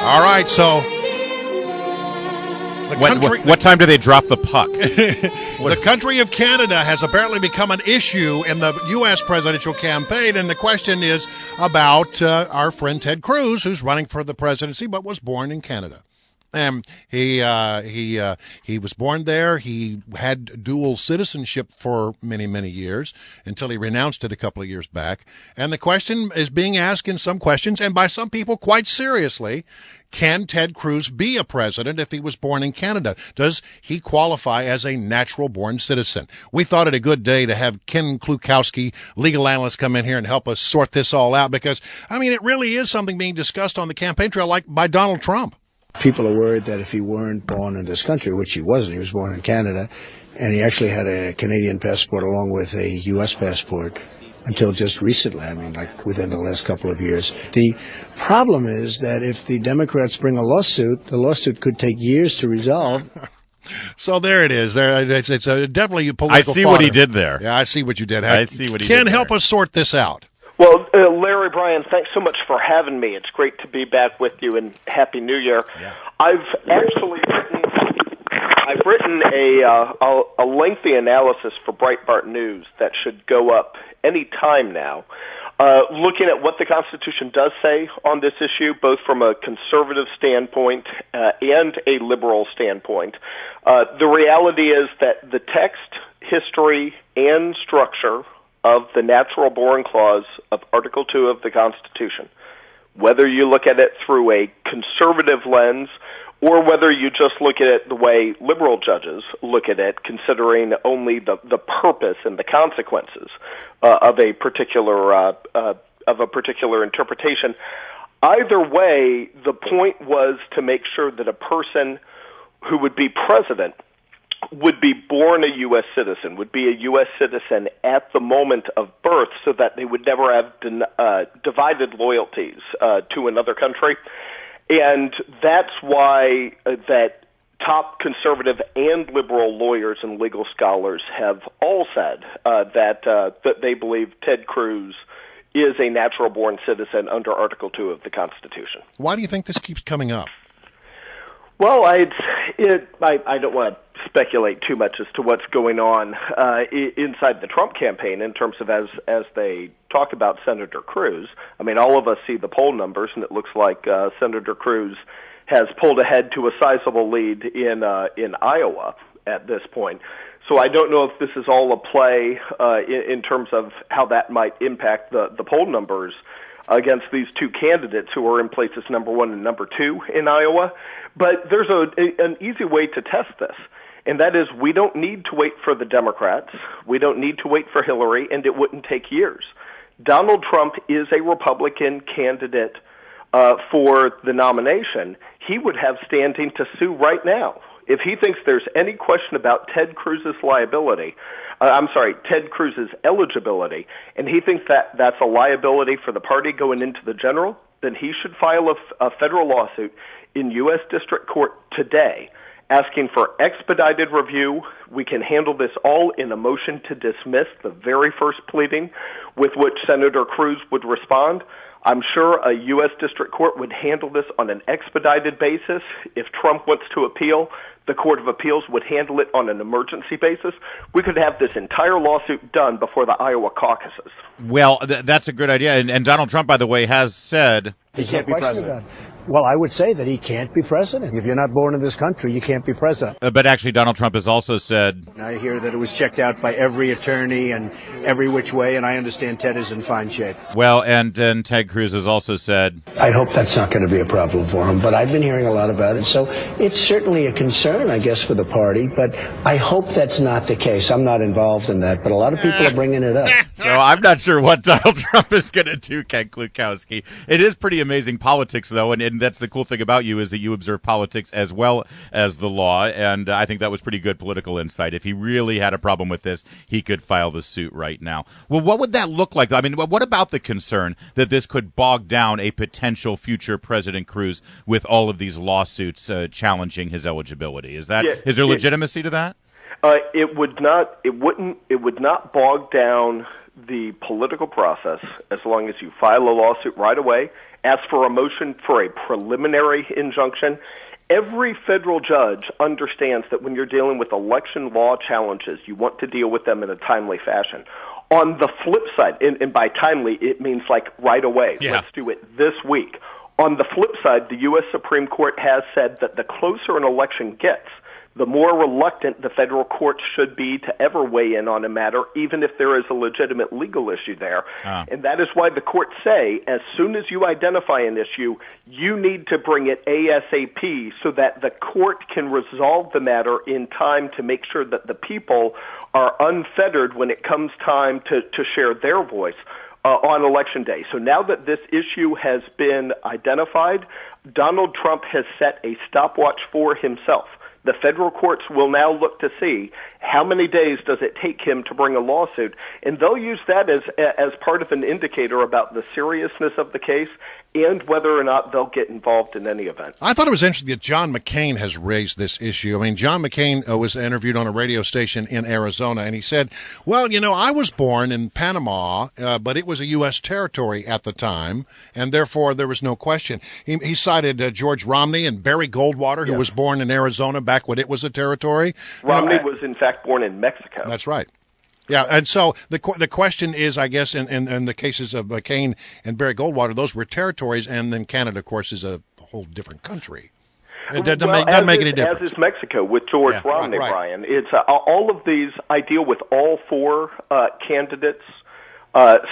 All right, so what time do they drop the puck? The country of Canada has apparently become an issue in the U.S. presidential campaign, and the question is about our friend Ted Cruz, who's running for the presidency but was born in Canada. He was born there. He had dual citizenship for many, many years until he renounced it a couple of years back. And the question is being asked in some questions, and by some people quite seriously, can Ted Cruz be a president if he was born in Canada? Does he qualify as a natural-born citizen? We thought it a good day to have Ken Klukowski, legal analyst, come in here and help us sort this all out because, I mean, it really is something being discussed on the campaign trail like by Donald Trump. People are worried that if he weren't born in this country, which he wasn't, he was born in Canada, and he actually had a Canadian passport along with a U.S. passport until just recently, I mean, like within the last couple of years. The problem is that if the Democrats bring a lawsuit, the lawsuit could take years to resolve. So there it is. It's definitely a political I see fodder. What he did there. Yeah, I see what you did. I see what he Ken, did help us sort this out. Well, Larry, Brian, thanks so much for having me. It's great to be back with you, and Happy New Year. Yeah. I've actually written a lengthy analysis for Breitbart News that should go up any time now, looking at what the Constitution does say on this issue, both from a conservative standpoint and a liberal standpoint. The reality is that the text, history, and structure of the natural-born clause of Article 2 of the Constitution, whether you look at it through a conservative lens or whether you just look at it the way liberal judges look at it, considering only the purpose and the consequences of a particular interpretation. Either way, the point was to make sure that a person who would be president would be born a U.S. citizen, would be a U.S. citizen at the moment of birth so that they would never have divided loyalties to another country. And that's why that top conservative and liberal lawyers and legal scholars have all said that they believe Ted Cruz is a natural-born citizen under Article 2 of the Constitution. Why do you think this keeps coming up? Well, I don't want to speculate too much as to what's going on inside the Trump campaign in terms of as they talk about Senator Cruz. I mean, all of us see the poll numbers, and it looks like Senator Cruz has pulled ahead to a sizable lead in Iowa at this point. So I don't know if this is all a play in terms of how that might impact the poll numbers against these two candidates who are in places number 1 and number 2 in Iowa. But there's an easy way to test this, and that is we don't need to wait for the Democrats. We don't need to wait for Hillary, and it wouldn't take years. Donald Trump is a Republican candidate for the nomination. He would have standing to sue right now. If he thinks there's any question about Ted Cruz's Ted Cruz's eligibility, and he thinks that that's a liability for the party going into the general, then he should file a federal lawsuit in U.S. District Court today asking for expedited review. We can handle this all in a motion to dismiss, the very first pleading with which Senator Cruz would respond. I'm sure a U.S. District Court would handle this on an expedited basis. If Trump wants to appeal, the Court of Appeals would handle it on an emergency basis. We could have this entire lawsuit done before the Iowa caucuses. Well, that's a good idea. And Donald Trump, by the way, has said he can't be president. Well, I would say that he can't be president. If you're not born in this country, you can't be president. But actually, Donald Trump has also said... I hear that it was checked out by every attorney and every which way, and I understand Ted is in fine shape. Well, and then Ted Cruz has also said... I hope that's not going to be a problem for him, but I've been hearing a lot about it. So it's certainly a concern, I guess, for the party, but I hope that's not the case. I'm not involved in that, but a lot of people are bringing it up. So I'm not sure what Donald Trump is going to do, Ken Klukowski. It is pretty amazing politics, though, and that's the cool thing about you is that you observe politics as well as the law, and I think that was pretty good political insight. If he really had a problem with this, he could file the suit right now. Well, what would that look like? I mean, what about the concern that this could bog down a potential future President Cruz with all of these lawsuits challenging his eligibility? Is there legitimacy to that? It would not bog down the political process as long as you file a lawsuit right away ask for a motion for a preliminary injunction. Every federal judge understands that when you're dealing with election law challenges, you want to deal with them in a timely fashion. On the flip side, and by timely, it means like right away. Yeah. Let's do it this week. On the flip side, the U.S. Supreme Court has said that the closer an election gets, the more reluctant the federal courts should be to ever weigh in on a matter, even if there is a legitimate legal issue there. And that is why the courts say, as soon as you identify an issue, you need to bring it ASAP so that the court can resolve the matter in time to make sure that the people are unfettered when it comes time to share their voice on Election Day. So now that this issue has been identified, Donald Trump has set a stopwatch for himself. The federal courts will now look to see how many days does it take him to bring a lawsuit, and they'll use that as part of an indicator about the seriousness of the case and whether or not they'll get involved in any event. I thought it was interesting that John McCain has raised this issue. I mean, John McCain was interviewed on a radio station in Arizona, and he said, well, I was born in Panama, but it was a U.S. territory at the time, and therefore there was no question. He cited George Romney and Barry Goldwater, who was born in Arizona back when it was a territory. Romney was, in fact, born in Mexico. That's right. Yeah, and so the question is, I guess, in the cases of McCain and Barry Goldwater, those were territories, and then Canada, of course, is a whole different country. It doesn't make any difference. As is Mexico with George Romney, right. Brian. It's all of these. I deal with all four candidates'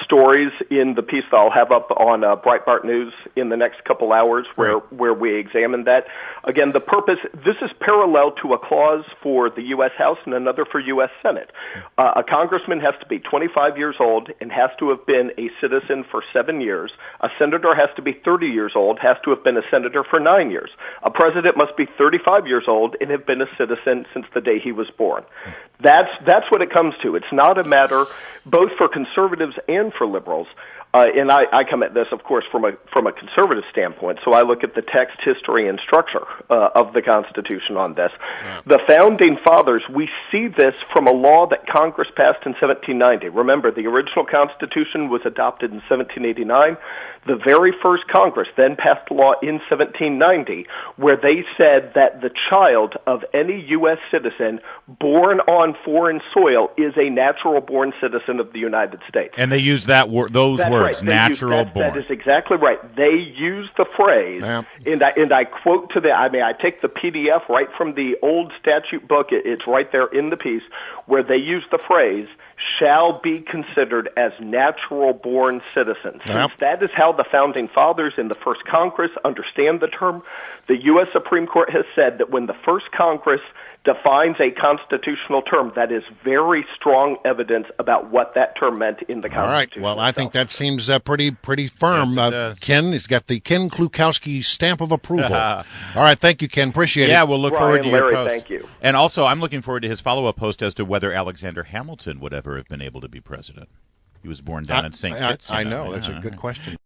stories in the piece that I'll have up on Breitbart News in the next couple hours where we examine that. Again, the purpose, this is parallel to a clause for the U.S. House and another for U.S. Senate. A congressman has to be 25 years old and has to have been a citizen for 7 years. A senator has to be 30 years old, has to have been a senator for 9 years. A president must be 35 years old and have been a citizen since the day he was born. That's what it comes to. It's not a matter, both for conservatives and for liberals, and I come at this, of course, from a conservative standpoint. So I look at the text, history, and structure of the Constitution on this. Yeah. The Founding Fathers, we see this from a law that Congress passed in 1790. Remember, the original Constitution was adopted in 1789. The very first Congress then passed a law in 1790 where they said that the child of any U.S. citizen born on foreign soil is a natural-born citizen of the United States. And they use those words, right. natural-born. That is exactly right. They use the phrase, and I quote I take the PDF right from the old statute book. It's right there in the piece where they use the phrase, shall be considered as natural-born citizens. Since that is how the Founding Fathers in the first Congress understand the term, the U.S. Supreme Court has said that when the first Congress defines a constitutional term, that is very strong evidence about what that term meant in the Constitution. All right. Well, I think that seems pretty firm. Yes, Ken has got the Ken Klukowski stamp of approval. All right. Thank you, Ken. Appreciate it. Yeah, we'll look forward to your post. Thank you. And also, I'm looking forward to his follow-up post as to whether Alexander Hamilton would ever have been able to be president. He was born down in St. Kitts. I know. That's a good question.